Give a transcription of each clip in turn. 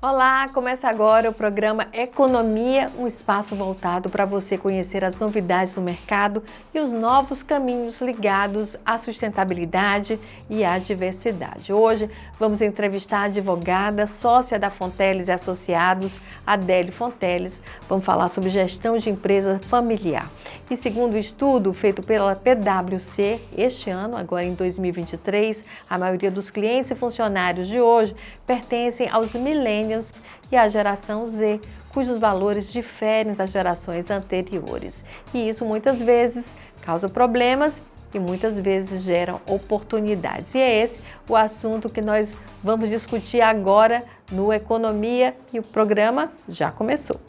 Olá, começa agora o programa Economia, um espaço voltado para você conhecer as novidades do mercado e os novos caminhos ligados à sustentabilidade e à diversidade. Hoje vamos entrevistar a advogada, sócia da Fonteles e Associados, Adélia Fonteles. Vamos falar sobre gestão de empresa familiar. E segundo o estudo feito pela PwC este ano, agora em 2023, a maioria dos clientes e funcionários de hoje pertencem aos millennials e à geração Z, cujos valores diferem das gerações anteriores. E isso muitas vezes causa problemas e muitas vezes geram oportunidades. E é esse o assunto que nós vamos discutir agora no Economia e o programa já começou.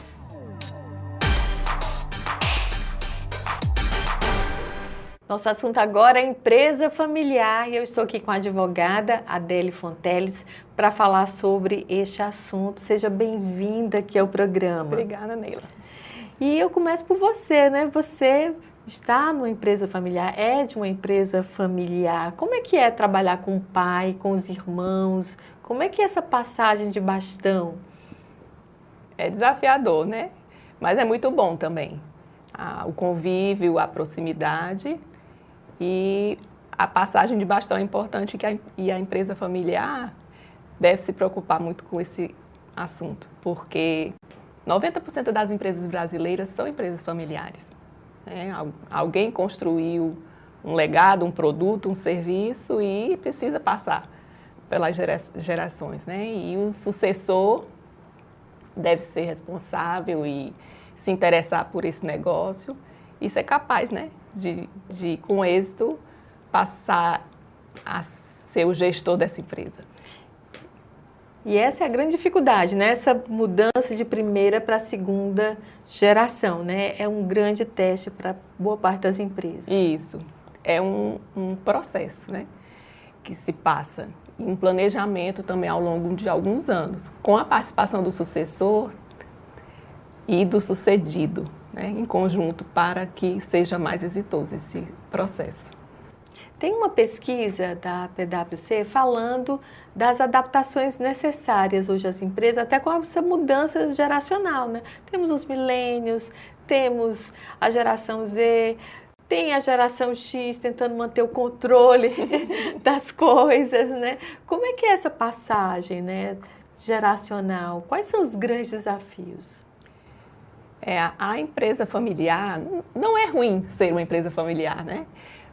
Nosso assunto agora é empresa familiar e eu estou aqui com a advogada Adélia Fonteles para falar sobre este assunto. Seja bem-vinda aqui ao programa. Obrigada, Neila. E eu começo por você, né? Você está numa empresa familiar, é de uma empresa familiar. Como é que é trabalhar com o pai, com os irmãos? Como é que é essa passagem de bastão? É desafiador, né? Mas é muito bom também. O convívio, a proximidade e a passagem de bastão é importante e a empresa familiar deve se preocupar muito com esse assunto, porque 90% das empresas brasileiras são empresas familiares. Né? Alguém construiu um legado, um produto, um serviço e precisa passar pelas gerações. Né? E o sucessor deve ser responsável e se interessar por esse negócio e ser capaz, né, de com êxito, passar a ser o gestor dessa empresa. E essa é a grande dificuldade, né? Essa mudança de primeira para segunda geração, né? É um grande teste para boa parte das empresas. Isso. É um processo, né, que se passa. E um planejamento também ao longo de alguns anos, com a participação do sucessor e do sucedido, né, em conjunto, para que seja mais exitoso esse processo. Tem uma pesquisa da PwC falando das adaptações necessárias hoje às empresas, até com essa mudança geracional, né? Temos os millennials, temos a geração Z, tem a geração X tentando manter o controle das coisas, né? Como é que é essa passagem, né, geracional? Quais são os grandes desafios? A empresa familiar, não é ruim ser uma empresa familiar, né?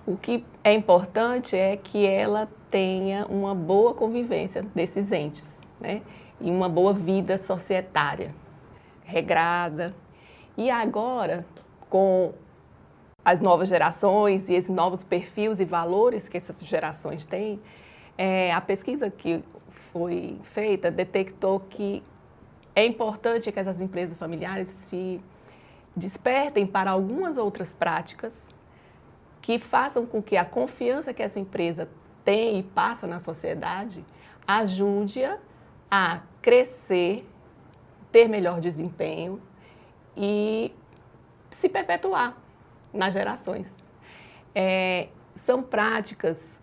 O que é importante é que ela tenha uma boa convivência desses entes, né? E uma boa vida societária, regrada. E agora, com as novas gerações e esses novos perfis e valores que essas gerações têm, a pesquisa que foi feita detectou que é importante que essas empresas familiares se despertem para algumas outras práticas que façam com que a confiança que essa empresa tem e passa na sociedade ajude-a a crescer, ter melhor desempenho e se perpetuar nas gerações. São práticas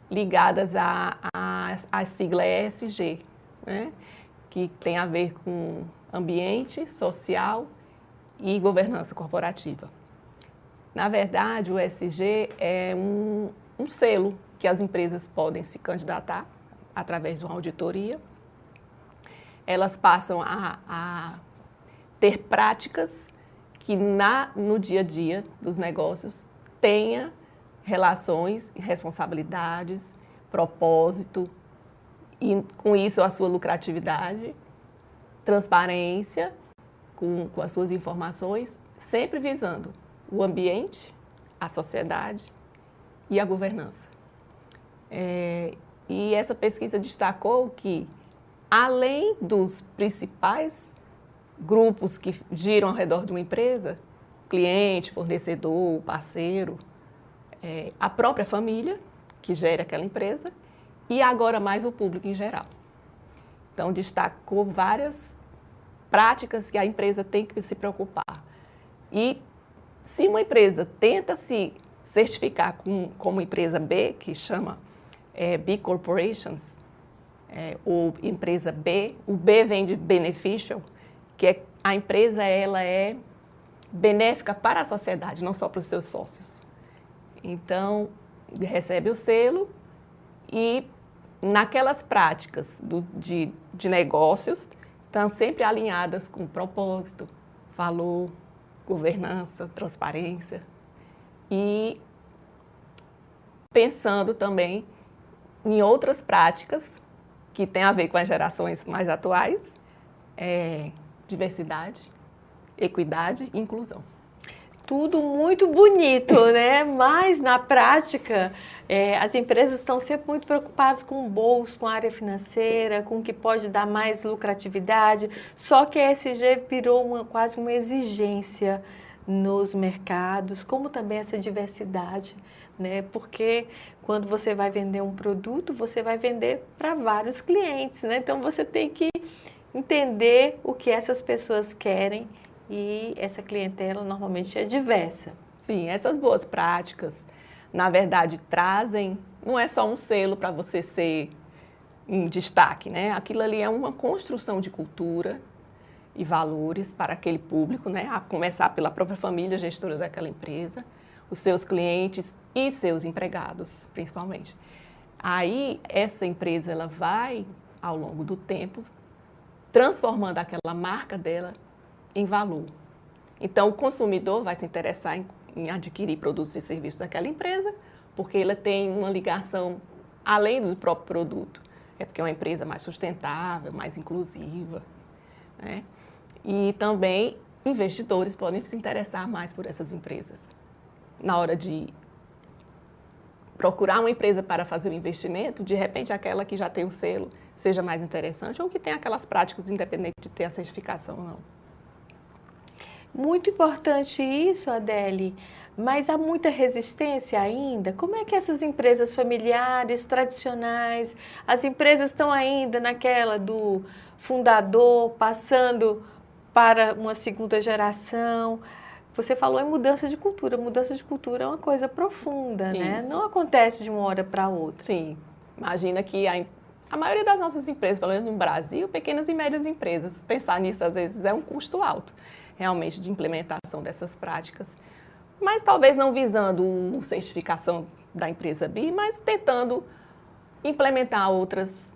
ligadas à sigla ESG, né? Que tem a ver com ambiente, social e governança corporativa. Na verdade, o ESG é um selo que as empresas podem se candidatar através de uma auditoria. Elas passam a ter práticas que no dia a dia dos negócios tenha relações, responsabilidades, propósito, e com isso a sua lucratividade, transparência com as suas informações, sempre visando o ambiente, a sociedade e a governança. E essa pesquisa destacou que, além dos principais grupos que giram ao redor de uma empresa, cliente, fornecedor, parceiro, a própria família que gera aquela empresa, e agora mais o público em geral. Então, destacou várias práticas que a empresa tem que se preocupar. E se uma empresa tenta se certificar como empresa B, que chama B Corporations, ou empresa B. O B vem de beneficial, que é a empresa ela é benéfica para a sociedade, não só para os seus sócios. Então, recebe o selo e naquelas práticas de negócios estão sempre alinhadas com propósito, valor, governança, transparência e pensando também em outras práticas que têm a ver com as gerações mais atuais, diversidade, equidade e inclusão. Tudo muito bonito, né? Mas na prática, as empresas estão sempre muito preocupadas com o bolso, com a área financeira, com o que pode dar mais lucratividade. Só que a ESG virou quase uma exigência nos mercados, como também essa diversidade, né? Porque quando você vai vender um produto, você vai vender para vários clientes, né? Então você tem que entender o que essas pessoas querem. E essa clientela normalmente é diversa. Sim, essas boas práticas, na verdade, trazem, não é só um selo para você ser um destaque, né? Aquilo ali é uma construção de cultura e valores para aquele público, né? A começar pela própria família gestora daquela empresa, os seus clientes e seus empregados, principalmente. Aí, essa empresa, ela vai, ao longo do tempo, transformando aquela marca dela em valor. Então, o consumidor vai se interessar em adquirir produtos e serviços daquela empresa, porque ela tem uma ligação além do próprio produto. É porque é uma empresa mais sustentável, mais inclusiva, né? E também investidores podem se interessar mais por essas empresas. Na hora de procurar uma empresa para fazer o investimento, de repente aquela que já tem o selo seja mais interessante ou que tem aquelas práticas independente de ter a certificação ou não. Muito importante isso, Adele, mas há muita resistência ainda. Como é que essas empresas familiares, tradicionais, as empresas estão ainda naquela do fundador, passando para uma segunda geração? Você falou em mudança de cultura. Mudança de cultura é uma coisa profunda, né? Não acontece de uma hora para outra. Sim, imagina que a maioria das nossas empresas, pelo menos no Brasil, pequenas e médias empresas, pensar nisso às vezes é um custo alto, realmente, de implementação dessas práticas. Mas talvez não visando uma certificação da empresa B, mas tentando implementar outras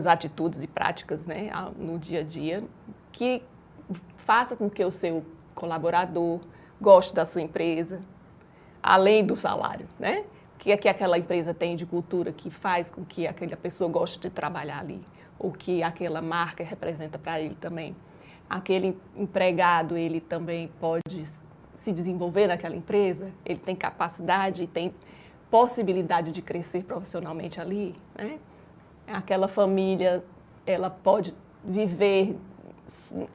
atitudes e práticas, né, no dia a dia que faça com que o seu colaborador goste da sua empresa, além do salário, né? Que aquela empresa tem de cultura que faz com que aquela pessoa goste de trabalhar ali, ou que aquela marca representa para ele também. Aquele empregado, ele também pode se desenvolver naquela empresa, ele tem capacidade, tem possibilidade de crescer profissionalmente ali, né? Aquela família, ela pode viver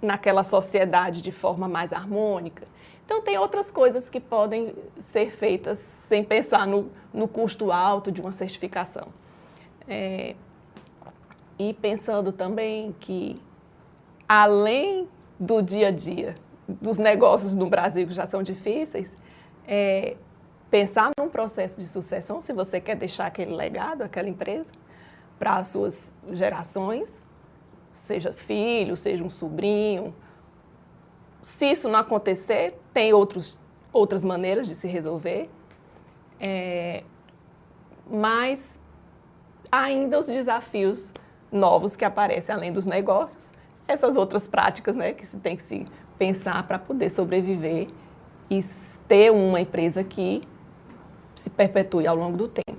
naquela sociedade de forma mais harmônica. Então, tem outras coisas que podem ser feitas sem pensar no custo alto de uma certificação. E pensando também que, além do dia a dia, dos negócios no Brasil que já são difíceis, pensar num processo de sucessão, se você quer deixar aquele legado, aquela empresa, para as suas gerações, seja filho, seja um sobrinho. Se isso não acontecer, tem outras maneiras de se resolver, mas ainda os desafios novos que aparecem além dos negócios, essas outras práticas, né, que se tem que se pensar para poder sobreviver e ter uma empresa que se perpetue ao longo do tempo.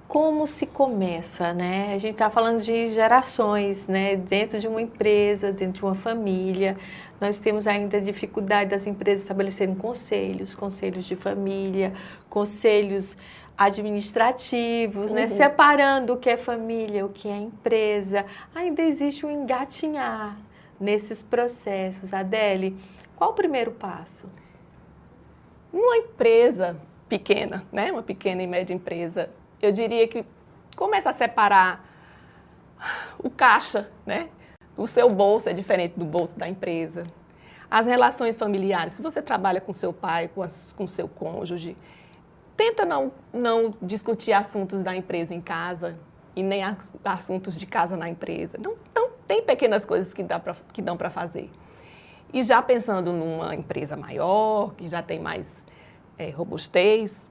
Como se começa, né? A gente está falando de gerações, né? Dentro de uma empresa, dentro de uma família. Nós temos ainda a dificuldade das empresas estabelecerem conselhos de família, conselhos administrativos, né? Separando o que é família, o que é empresa. Ainda existe um engatinhar nesses processos. Adele, qual o primeiro passo? Numa empresa pequena, né? Uma pequena e média empresa, eu diria que começa a separar o caixa, né? O seu bolso é diferente do bolso da empresa. As relações familiares, se você trabalha com seu pai, com seu cônjuge, tenta não discutir assuntos da empresa em casa e nem assuntos de casa na empresa. Então, tem pequenas coisas que dão para fazer. E já pensando numa empresa maior, que já tem mais robustez,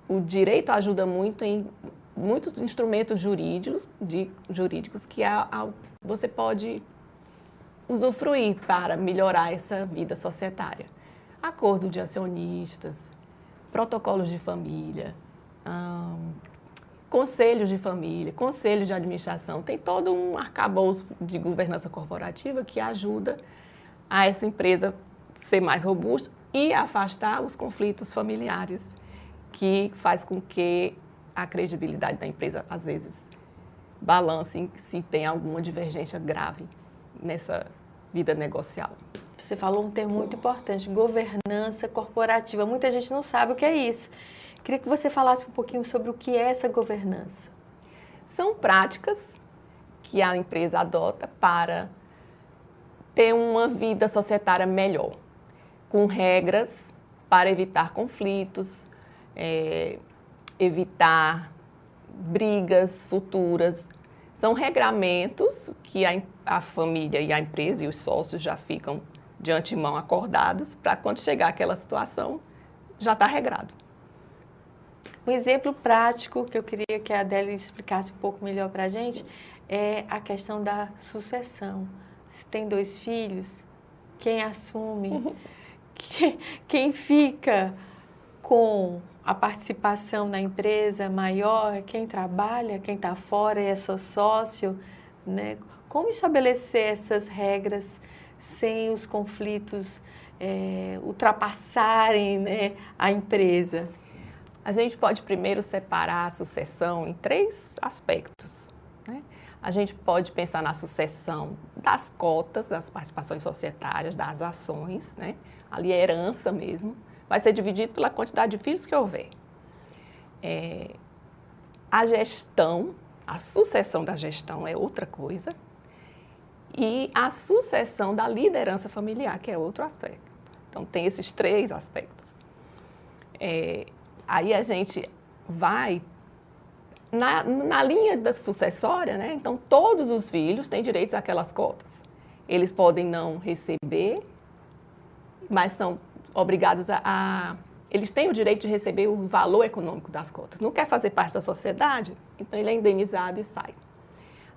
o direito ajuda muito em muitos instrumentos jurídicos que você pode usufruir para melhorar essa vida societária. Acordo de acionistas, protocolos de família, conselhos de família, conselhos de administração. Tem todo um arcabouço de governança corporativa que ajuda a essa empresa ser mais robusta e afastar os conflitos familiares, que faz com que a credibilidade da empresa, às vezes, balance se tem alguma divergência grave nessa vida negocial. Você falou um termo muito importante, governança corporativa. Muita gente não sabe o que é isso. Queria que você falasse um pouquinho sobre o que é essa governança. São práticas que a empresa adota para ter uma vida societária melhor, com regras para evitar conflitos, evitar brigas futuras. São regramentos que a família e a empresa e os sócios já ficam de antemão acordados para quando chegar aquela situação, já está regrado. Um exemplo prático que eu queria que a Adélia explicasse um pouco melhor para a gente é a questão da sucessão. Se tem 2 filhos, quem assume, quem fica com a participação na empresa maior, quem trabalha, quem está fora e é só sócio, né? Como estabelecer essas regras sem os conflitos ultrapassarem, né, a empresa? A gente pode primeiro separar a sucessão em 3 aspectos, né? A gente pode pensar na sucessão das cotas, das participações societárias, das ações, né? Ali é herança mesmo. Vai ser dividido pela quantidade de filhos que houver. A gestão, a sucessão da gestão é outra coisa. E a sucessão da liderança familiar, que é outro aspecto. Então, tem esses 3 aspectos. Aí a gente vai na linha da sucessória, né? Então, todos os filhos têm direitos àquelas cotas. Eles podem não receber, mas são obrigados eles têm o direito de receber o valor econômico das cotas. Não quer fazer parte da sociedade? Então, ele é indenizado e sai.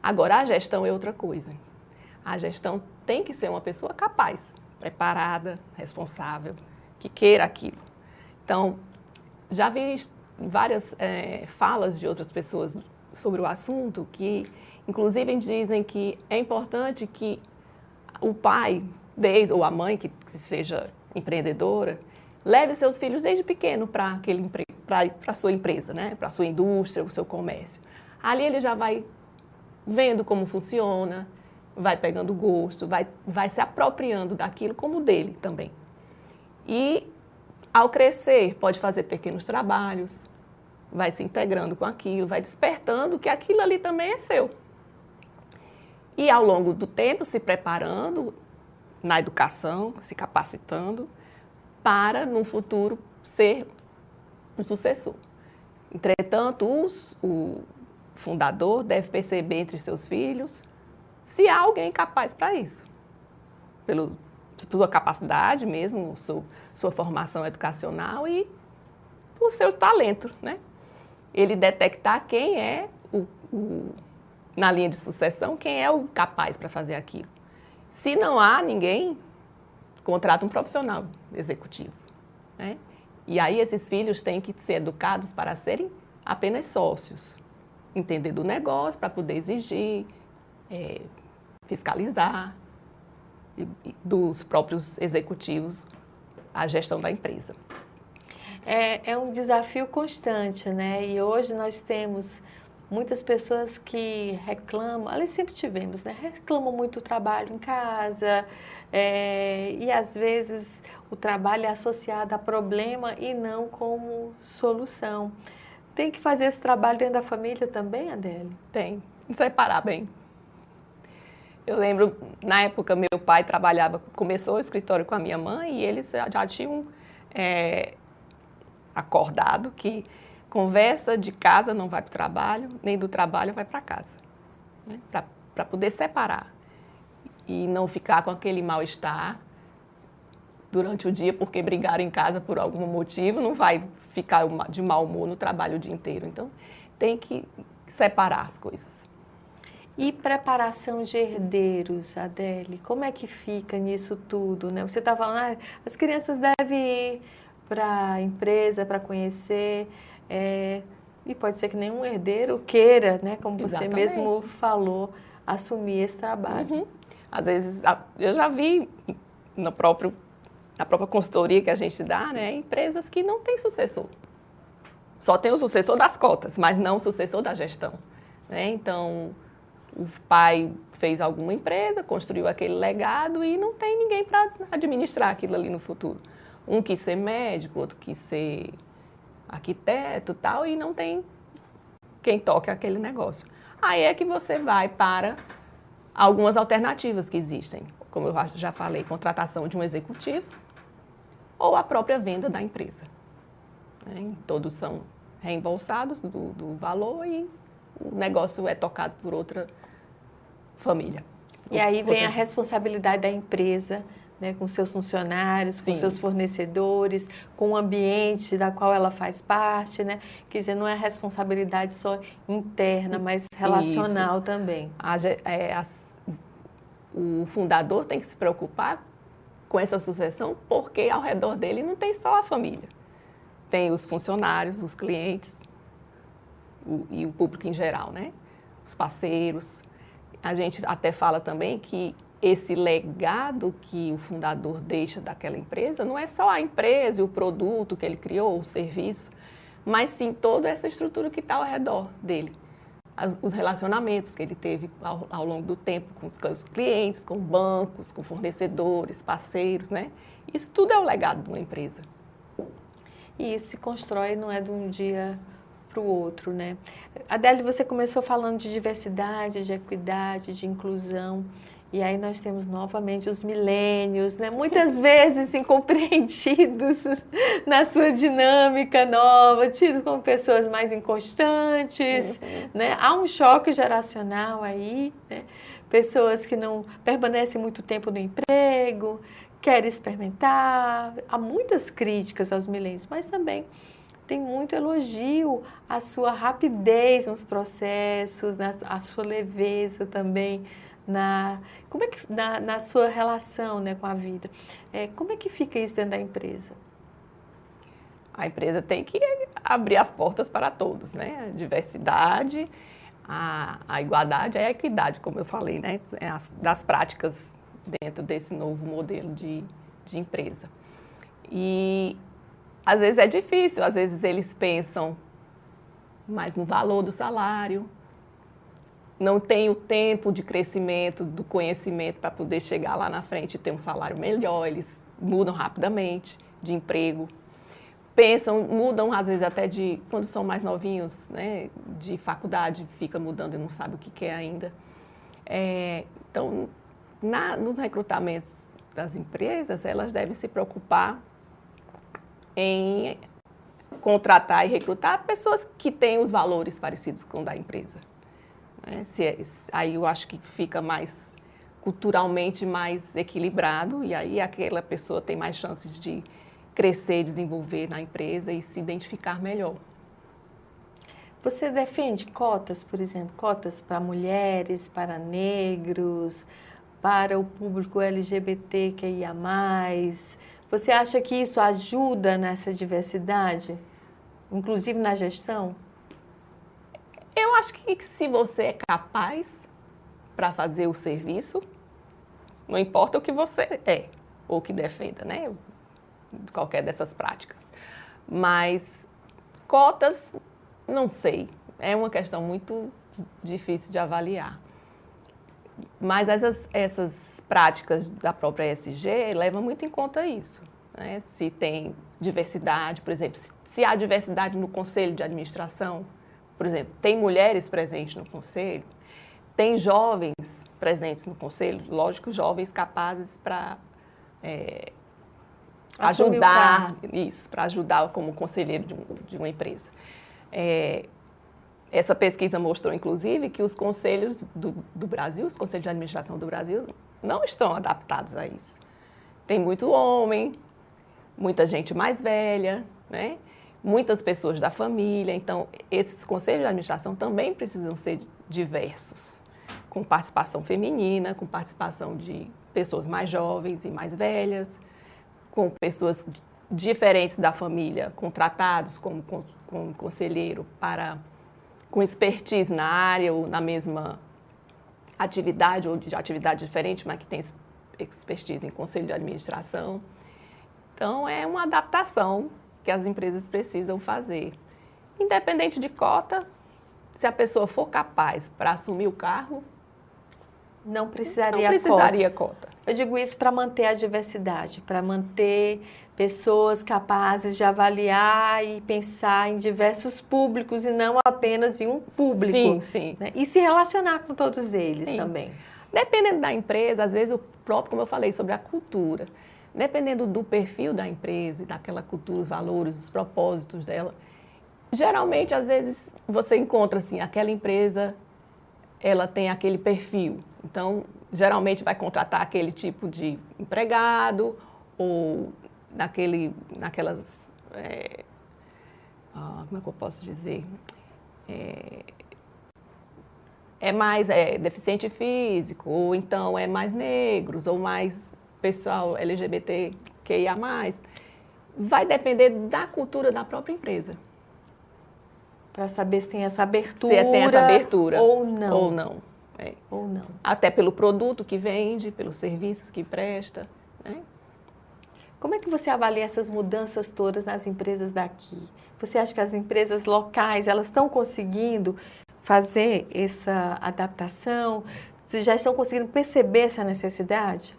Agora, a gestão é outra coisa. A gestão tem que ser uma pessoa capaz, preparada, responsável, que queira aquilo. Então, já vi várias falas de outras pessoas sobre o assunto que, inclusive, dizem que é importante que o pai, ou a mãe, que seja empreendedora, leve seus filhos desde pequeno para a sua empresa, né? Para a sua indústria, o seu comércio. Ali ele já vai vendo como funciona, vai pegando gosto, vai se apropriando daquilo como dele também. E, ao crescer, pode fazer pequenos trabalhos, vai se integrando com aquilo, vai despertando que aquilo ali também é seu. E, ao longo do tempo, se preparando na educação, se capacitando, para, no futuro, ser um sucessor. Entretanto, o fundador deve perceber entre seus filhos se há alguém capaz para isso. Pela sua capacidade mesmo, sua formação educacional e o seu talento, né? Ele detectar quem é, na linha de sucessão, quem é o capaz para fazer aquilo. Se não há ninguém, contrata um profissional executivo, né? E aí esses filhos têm que ser educados para serem apenas sócios, entender do negócio para poder exigir, fiscalizar dos próprios executivos a gestão da empresa. É um desafio constante, né? E hoje nós temos muitas pessoas que reclamam, ali sempre tivemos, né? Reclamam muito do trabalho em casa, e às vezes o trabalho é associado a problema e não como solução. Tem que fazer esse trabalho dentro da família também, Adélia? Tem, separar bem. Eu lembro, na época, meu pai começou o escritório com a minha mãe e eles já tinham acordado que conversa de casa não vai para o trabalho, nem do trabalho vai para casa, né? Para poder separar e não ficar com aquele mal-estar durante o dia porque brigaram em casa por algum motivo, não vai ficar de mau humor no trabalho o dia inteiro. Então, tem que separar as coisas. E preparação de herdeiros, Adele, como é que fica nisso tudo, né? Você está falando, as crianças devem ir para a empresa para conhecer, e pode ser que nenhum herdeiro queira, né? Como você Exatamente. mesmo falou, assumir esse trabalho. Uhum. Às vezes, eu já vi na própria consultoria que a gente dá, né, empresas que não têm sucessor. Só tem o sucessor das cotas, mas não o sucessor da gestão, né? Então, o pai fez alguma empresa, construiu aquele legado e não tem ninguém para administrar aquilo ali no futuro. Um quis ser médico, outro quis ser arquiteto e tal, e não tem quem toque aquele negócio. Aí é que você vai para algumas alternativas que existem, como eu já falei, contratação de um executivo ou a própria venda da empresa, né? Todos são reembolsados do valor e o negócio é tocado por outra família. E aí vem a responsabilidade da empresa, né, com seus funcionários, com seus fornecedores, com o ambiente da qual ela faz parte, né? Quer dizer, não é responsabilidade só interna, mas relacional também. O fundador tem que se preocupar com essa sucessão, porque ao redor dele não tem só a família. Tem os funcionários, os clientes e o público em geral, né? Os parceiros. A gente até fala também que esse legado que o fundador deixa daquela empresa não é só a empresa e o produto que ele criou, o serviço, mas sim toda essa estrutura que está ao redor dele. Os relacionamentos que ele teve ao longo do tempo com os clientes, com bancos, com fornecedores, parceiros, né? Isso tudo é o legado de uma empresa. E isso se constrói, não é de um dia para o outro, né? Adele, você começou falando de diversidade, de equidade, de inclusão. E aí nós temos novamente os milênios, né? Muitas vezes incompreendidos na sua dinâmica nova, tidos como pessoas mais inconstantes, né? Há um choque geracional aí, né? Pessoas que não permanecem muito tempo no emprego, querem experimentar. Há muitas críticas aos milênios, mas também tem muito elogio à sua rapidez nos processos, à sua leveza também. Na sua relação, né, com a vida. Como é que fica isso dentro da empresa? A empresa tem que abrir as portas para todos, né? A diversidade, a igualdade e a equidade, como eu falei, né? Das práticas dentro desse novo modelo de empresa. E às vezes é difícil, às vezes eles pensam mais no valor do salário, não tem o tempo de crescimento, do conhecimento para poder chegar lá na frente e ter um salário melhor, eles mudam rapidamente de emprego, mudam às vezes até quando são mais novinhos, né, de faculdade, fica mudando e não sabe o que quer ainda. Então, nos recrutamentos das empresas, elas devem se preocupar em contratar e recrutar pessoas que têm os valores parecidos com o da empresa. Aí eu acho que fica mais culturalmente mais equilibrado e aí aquela pessoa tem mais chances de crescer, desenvolver na empresa e se identificar melhor. Você defende cotas, por exemplo, cotas para mulheres, para negros, para o público LGBTQIA+. Você acha que isso ajuda nessa diversidade, inclusive na gestão? Eu acho que se você é capaz para fazer o serviço, não importa o que você é ou que defenda, né? Qualquer dessas práticas. Mas cotas, não sei. É uma questão muito difícil de avaliar. Mas essas práticas da própria ESG levam muito em conta isso, né? Se tem diversidade, por exemplo, se há diversidade no conselho de administração, por exemplo, tem mulheres presentes no conselho, tem jovens presentes no conselho, lógico, jovens capazes para ajudar, para ajudar como conselheiro de uma empresa. Essa pesquisa mostrou, inclusive, que os conselhos do Brasil, os conselhos de administração do Brasil, não estão adaptados a isso. Tem muito homem, muita gente mais velha, né? Muitas pessoas da família. Então, esses conselhos de administração também precisam ser diversos, com participação feminina, com participação de pessoas mais jovens e mais velhas, com pessoas diferentes da família, contratados como conselheiro com expertise na área ou na mesma atividade ou de atividade diferente, mas que tem expertise em conselho de administração. Então, é uma adaptação que as empresas precisam fazer. Independente de cota, se a pessoa for capaz para assumir o cargo, não precisaria cota. Eu digo isso para manter a diversidade, para manter pessoas capazes de avaliar e pensar em diversos públicos e não apenas em um público. Sim, sim. Né? E se relacionar com todos eles também. Dependendo da empresa, às vezes o próprio, como eu falei, sobre a cultura, dependendo do perfil da empresa, daquela cultura, os valores, os propósitos dela, geralmente, às vezes, você encontra assim, aquela empresa, ela tem aquele perfil. Então, geralmente vai contratar aquele tipo de empregado ou naquelas, como é que eu posso dizer? É mais deficiente físico, ou então é mais negros, ou mais pessoal LGBTQIA+. Vai depender da cultura da própria empresa. Para saber se tem essa abertura. Se tem essa abertura. Ou não. Ou não. Ou não. Até pelo produto que vende, pelos serviços que presta. Né? Como é que você avalia essas mudanças todas nas empresas daqui? Você acha que as empresas locais, elas estão conseguindo fazer essa adaptação? Vocês já estão conseguindo perceber essa necessidade?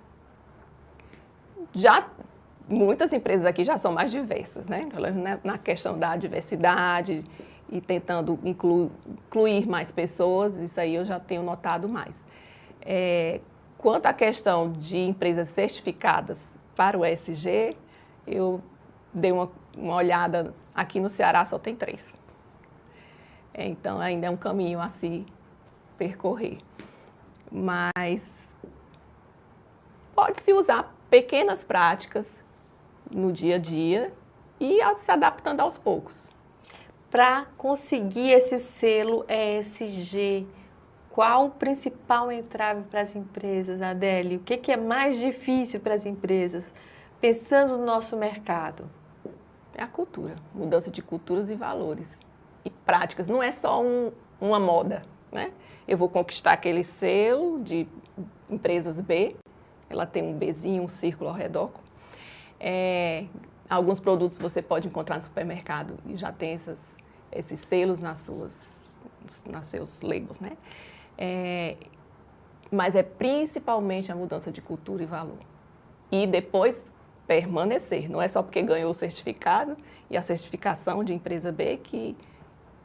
Já, muitas empresas aqui já são mais diversas, né? Na questão da diversidade e tentando incluir mais pessoas, isso aí eu já tenho notado mais. Quanto à questão de empresas certificadas para o ESG, eu dei uma olhada, aqui no Ceará só tem 3. Então, ainda é um caminho a se percorrer. Mas pode-se usar pequenas práticas no dia a dia e se adaptando aos poucos. Para conseguir esse selo ESG, qual o principal entrave para as empresas, Adélia? O que é mais difícil para as empresas, pensando no nosso mercado? É a cultura, mudança de culturas e valores e práticas. Não é só uma moda, né? Eu vou conquistar aquele selo de empresas B, ela tem um Bzinho, um círculo ao redor. Alguns produtos você pode encontrar no supermercado e já tem esses selos nos seus labels, né? Mas é principalmente a mudança de cultura e valor. E depois permanecer. Não é só porque ganhou o certificado e a certificação de empresa B que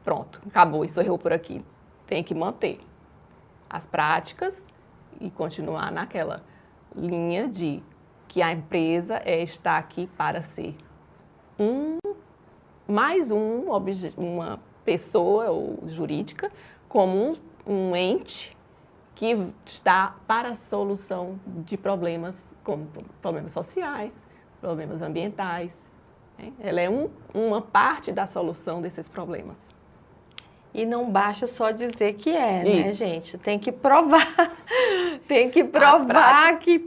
pronto, acabou, encerrou por aqui. Tem que manter as práticas e continuar naquela linha de que a empresa está aqui para ser uma pessoa ou jurídica como um ente que está para a solução de problemas como problemas sociais, problemas ambientais. Né? Ela é uma parte da solução desses problemas. E não basta só dizer que né, gente? Tem que provar. Tem que provar que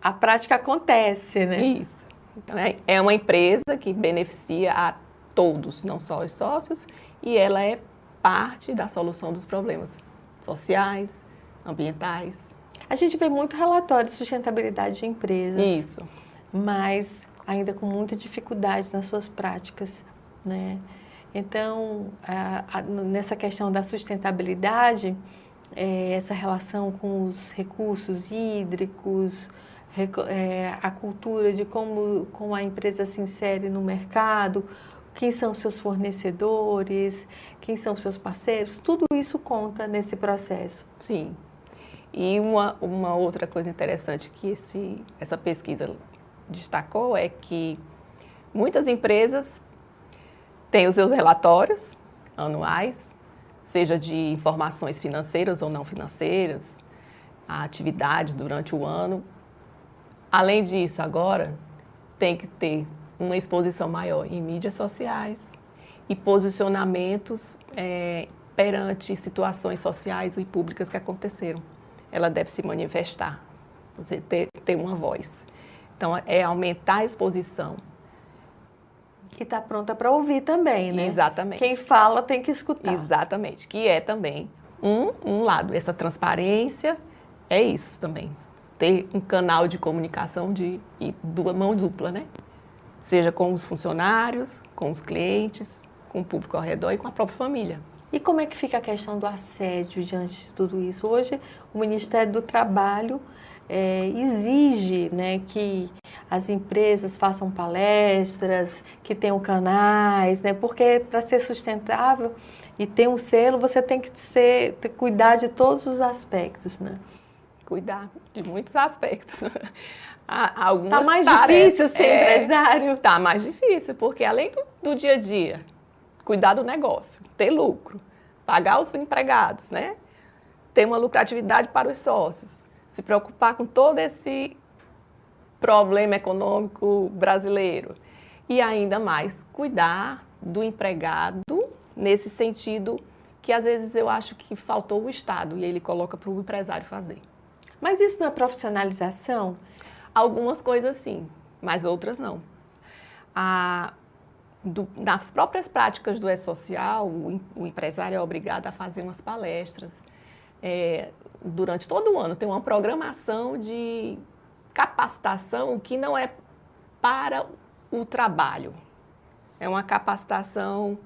a prática acontece, né? Isso. Então, é uma empresa que beneficia a todos, não só os sócios, e ela é parte da solução dos problemas sociais, ambientais. A gente vê muito relatório de sustentabilidade de empresas. Isso. Mas ainda com muita dificuldade nas suas práticas, né? Então, nessa questão da sustentabilidade, essa relação com os recursos hídricos, a cultura de como a empresa se insere no mercado, quem são seus fornecedores, quem são seus parceiros, tudo isso conta nesse processo. Sim. E uma outra coisa interessante que essa pesquisa destacou é que muitas empresas tem os seus relatórios anuais, seja de informações financeiras ou não financeiras, a atividade durante o ano. Além disso, agora tem que ter uma exposição maior em mídias sociais e posicionamentos perante situações sociais e públicas que aconteceram. Ela deve se manifestar, você ter uma voz. Então, é aumentar a exposição. E está pronta para ouvir também, né? Exatamente. Quem fala tem que escutar. Exatamente, que é também um lado. Essa transparência é isso também. Ter um canal de comunicação de mão dupla, né? Seja com os funcionários, com os clientes, com o público ao redor e com a própria família. E como é que fica a questão do assédio diante de tudo isso? Hoje, o Ministério do Trabalho exige, né, que as empresas façam palestras, que tenham canais, né, porque para ser sustentável e ter um selo, você tem que cuidar de todos os aspectos, né? Cuidar de muitos aspectos. Está mais difícil ser empresário? Está mais difícil, porque além do dia a dia, cuidar do negócio, ter lucro, pagar os empregados, né? Ter uma lucratividade para os sócios, se preocupar com todo esse problema econômico brasileiro e ainda mais cuidar do empregado nesse sentido que às vezes eu acho que faltou o Estado e ele coloca para o empresário fazer. Mas isso não é profissionalização? Algumas coisas sim, mas outras não. Nas próprias práticas do E-Social, o empresário é obrigado a fazer umas palestras. Durante todo o ano tem uma programação de capacitação que não é para o trabalho. É uma capacitação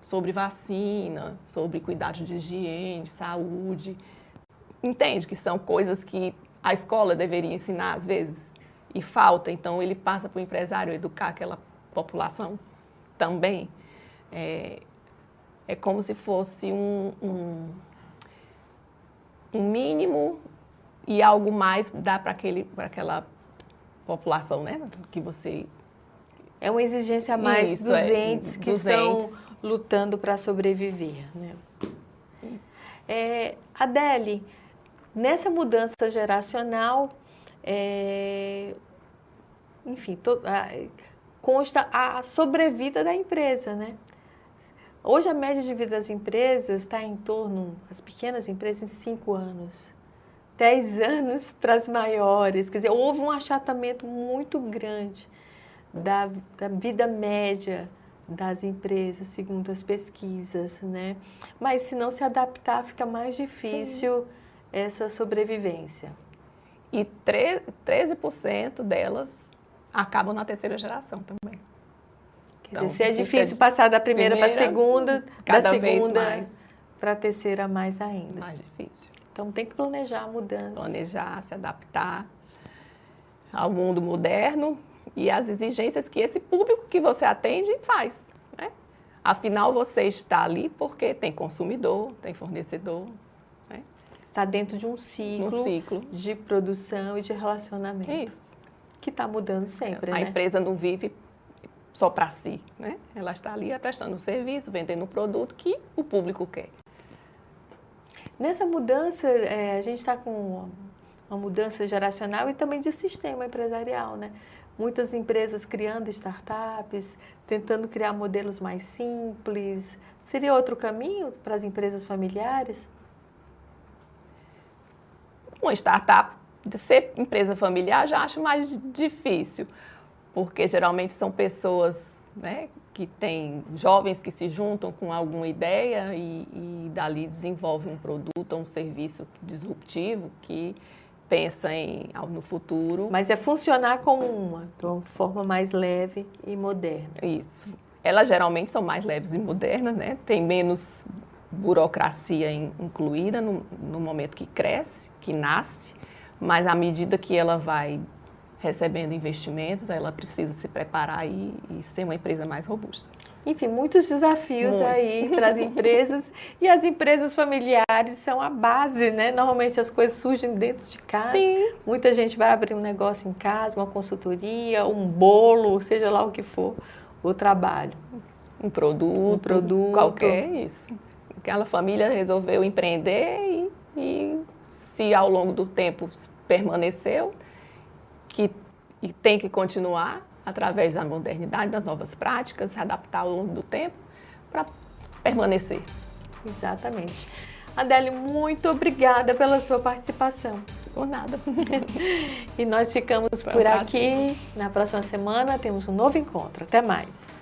sobre vacina, sobre cuidado de higiene, saúde. Entende que são coisas que a escola deveria ensinar às vezes e falta, então ele passa para o empresário educar aquela população também. É como se fosse um mínimo e algo mais dá para aquela população, né? Que você... É uma exigência a mais dos entes que estão lutando para sobreviver, né? Adele, nessa mudança geracional, enfim, consta a sobrevida da empresa, né? Hoje a média de vida das empresas está em torno, as pequenas empresas, em 5 anos. 10 anos para as maiores. Quer dizer, houve um achatamento muito grande da vida média das empresas, segundo as pesquisas, né? Mas se não se adaptar, fica mais difícil essa sobrevivência. E 13% delas acabam na terceira geração também. Quer dizer, se é difícil passar da primeira para a segunda, da segunda para a terceira mais ainda. Mais difícil. Então tem que planejar a mudança. Planejar, se adaptar ao mundo moderno e às exigências que esse público que você atende faz, né? Afinal, você está ali porque tem consumidor, tem fornecedor, né? Está dentro de um ciclo de produção e de relacionamento. Isso. Que está mudando sempre, né? A empresa não vive só para si, né? Ela está ali prestando um serviço, vendendo um produto que o público quer. Nessa mudança, a gente está com uma mudança geracional e também de sistema empresarial, né? Muitas empresas criando startups, tentando criar modelos mais simples. Seria outro caminho para as empresas familiares? Uma startup, de ser empresa familiar, já acho mais difícil, porque geralmente são pessoas, né, que têm jovens que se juntam com alguma ideia e dali desenvolvem um produto ou um serviço disruptivo que pensa no futuro. Mas é funcionar como de uma forma mais leve e moderna. Isso. Elas geralmente são mais leves e modernas, né? Tem menos burocracia incluída no momento que cresce, que nasce, mas à medida que ela vai recebendo investimentos, ela precisa se preparar e ser uma empresa mais robusta. Enfim, muitos desafios aí para as empresas e as empresas familiares são a base, né? Normalmente as coisas surgem dentro de casa. Sim. Muita gente vai abrir um negócio em casa, uma consultoria, um bolo, seja lá o que for. o trabalho. Um produto, qualquer, isso. Aquela família resolveu empreender e se ao longo do tempo permaneceu, e tem que continuar através da modernidade, das novas práticas, se adaptar ao longo do tempo para permanecer. Exatamente. Adélia, muito obrigada pela sua participação. Por nada. E nós ficamos por aqui. Na próxima semana temos um novo encontro. Até mais.